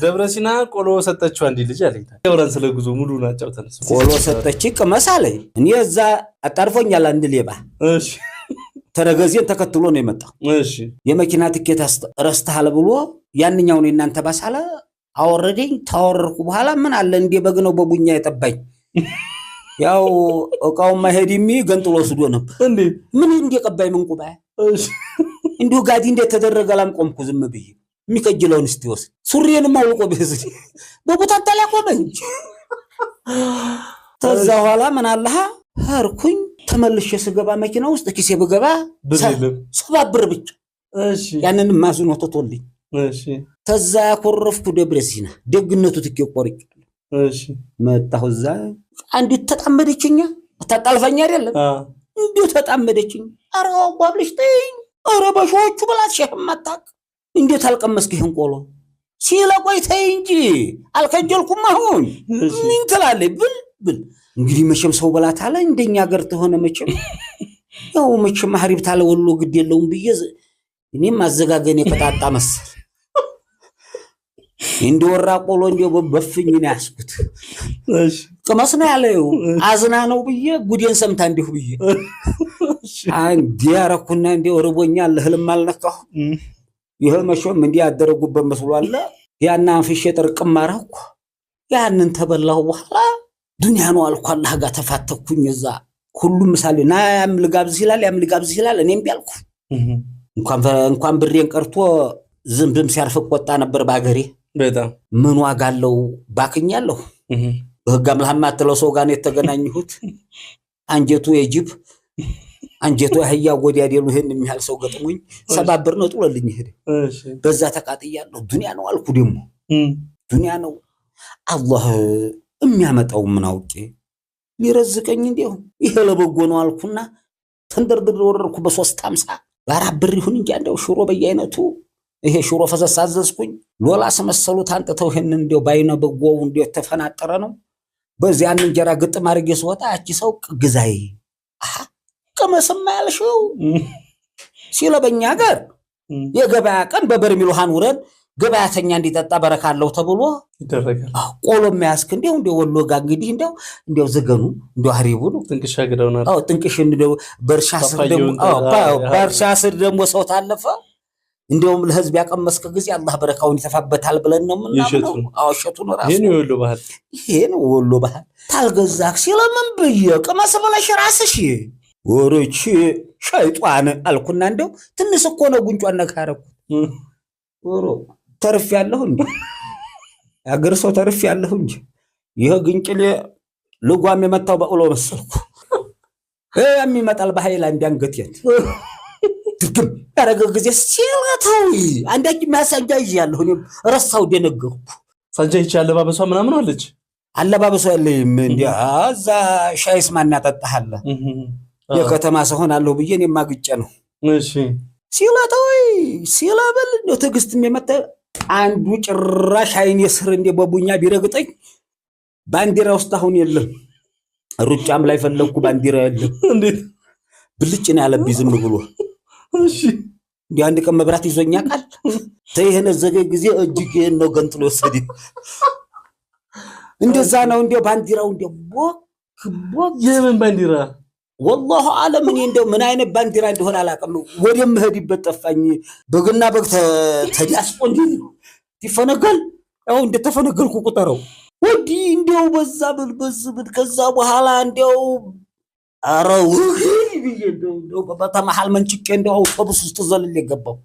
ደብረሲና ቆሎ ሰጠችው አንዲ ልጅ አለኝ ያወራን ስለ ጉዞ ሙሉ ናጫው ተነስ ቆሎ ሰጠች ከመሳለኝ እኔ እዛ አጣርፎኛል አንድ ሌባ እሺ ተረገዜን ተከትሎ ነው የመጣው እሺ የመኪና ትኬት ረስተሃል ብሎ ያንኛውን እናንተ ባሳለ አወረደኝ ታወረርኩ በኋላ ምን አለ እንዴ በግ ነው በቡኛ የጠባኝ ያው እቃው ማሄድሚ ገንጥሎ ወስዶ ነበር እንዴ ምን እንዴ ቀባይ ምን ቁባ እሺ እንዴ ጋዲ እንዴ ተደረገላም ቆምኩ ዝም ብዬ የሚከጅለውን እስቲ ወስ ሱሪዬንም አውልቆ በዚህ በቦታ ተላቆመኝ ተዛ ኋላ ምን አለሃ ሀርኩኝ ተመልሼ ስገባ መኪና ውስጥ ኪሴ በገባ ሰባብር ብቻ እሺ ያንንም ማዝኖ ተቶልኝ እሺ ተዛ ያኮረፍኩ ደብረሲና ደግነቱ ትከቆርጭ እሺ መጣሁ እዛ አንዲት ተጣመደችኛ ተጣልፈኛ አይደለም እንዴው ተጣመደችኝ አረ አባብልሽ ተይኝ አረ በሾቹ ብላት ሸህማታክ እንዴት አልቀመስክ ይሄን ቆሎ ሲለቆይ ተይ እንጂ አልከጀልኩም አሁን ምን ትላለህ ብል እንግዲህ መቼም ሰው በላት አለ እንደኛ ሀገር ተሆነ መቼም ያው መቼም ማህሪብ ታለ ወሎ ግድ የለውም ብዬ እኔም አዘጋገኔ ከጣጣ መሰል እንደወራ ቆሎ እንደው በፍኝ ነው ያስኩት እሺ ቅመስ ነው ያለው አዝና ነው ብዬ ጉዴን ሰምታ እንዲሁ ብዬ አንዴ ያረኩና እንደው ርቦኛል ህልም አልነካሁ ይሄ መቼም እንዲህ ያደረጉበት መስሏል ያና አንፍሼ ጥርቅም ማረኩ ያንን ተበላሁ በኋላ ዱንያ ነው አልኩ አላህ ጋር ተፋተኩኝ እዛ ሁሉም ምሳሌ ና ያምልጋብዝ ይላል እኔም ቢያልኩ እንኳን ብሬን ቀርቶ ዝምብም ሲያርፍ ቆጣ ነበር ባገሬ በጣም ምን ዋጋ አለው ባክኛለሁ በህግ አምላክ ማተለው ሰው ጋር ነው የተገናኘሁት አንጀቱ የጅብ አንጀቱ ያህያ ጎዲያዴሉ ይሄን የሚያል ሰው ገጥሞኝ ሰባብር ነው ጥሎልኝ ሄደ እሺ በዛ ተቃጥያለሁ ዱንያ ነው አልኩ ደሞ ዱንያ ነው አላህ የሚያመጣው ምን አውቄ ሊረዝቀኝ እንደው ይሄ ለበጎ ነው አልኩና ተንደርድር ወረርኩ በ350 በአራት ብር ይሁን እንጂ እንደው ሽሮ በየአይነቱ ይሄ ሽሮ ፈሰስ አዘዝኩኝ ሎላ ሰመሰሉት አንተተው ይሄን እንደው ባይነ በጎው እንደው ተፈናጠረ ነው በዚያን እንጀራ ግጥም አርጌ ስወጣ አቺ ሰው ግዛይ ከመሰማ ያልሽው ሲለበኛ ጋር የገበያ ቀን በበርሚል ውሃን ውረድ ገበያተኛ እንዲጠጣ በረካለው ተብሎ ይደረጋል ቆሎ የሚያስክ እንደው ወሎ ጋር እንግዲህ እንደው ዘገኑ እንደው ሀሪቡ ነው ጥንቅሻ ገዳውና ጥንቅሽ እንደው በርሻ ስር ደግሞ ሰው ታለፈ እንደውም ለህዝብ ያቀመስከ ጊዜ አላህ በረካውን ይተፋበታል ብለን ነው ምናምን አውሸቱን ራሱ ይሄን ወሎ ባህል ታልገዛክ ሲለምን ብዬ ቀመስ በለሽ ራስሽ ወሮች ሸይጣን አልኩና እንደው ትንሽ እኮ ነው ጉንጯን ነካረኩት ወሮ ተርፍ ያለሁ እንዴ ያገር ሰው ተርፍ ያለሁ እንጂ ይሄ ግንጭሌ ልጓም የመታው በእሎ መሰልኩ የሚመጣል በሃይላንድ አንገቴት ድግም ያረገ ጊዜ ሲላታው አንዳች ማሳጃጅ ያለሁ እኔ ረሳው ደነገርኩ ሳንጃይቻ አለባበሷ ምናምን አለች አለባበሷ ያለኝ እንዴ አዛ ሻይስ ማን ያጠጣሃል የከተማ ሰሆን አለው ብዬ እኔ ማግጨ ነው እሺ ሲላታው ሲላበል ነው ትግስትም የመጣ አንዱ ጭራሽ አይኔ ስር እንደ በቡኛ ቢረግጠኝ ባንዲራ ውስጥ አሁን የለም ሩጫም ላይ ፈለኩ ባንዲራ የለም እንዴት ብልጭ ነው ያለብኝ ዝም ብሎ እሺ እንዴ አንድ ቀን መብራት ይዞኛ ቃል ተይሄነ ዘገ ጊዜ እጅግ ነው ገንጥሎ ወሰደ እንደዛ ነው እንደ ባንዲራው እንደ ቦክ የምን ባንዲራ والله عالم እኔ እንደው ምን አይነት ባንዲራ እንደሆነ አላቀም ወደም መሄድበት ጠፋኝ በግና በግ ተዲያስቆንጂ ይፈነገል አው እንደተፈነገልኩ ቁጠረው ወዲ እንደው በዛ ብል ከዛ በኋላ እንደው አረው እንደው በተማሃል መንጭቄ እንደው አውቶቡስ ውስጥ ዘልል የገባው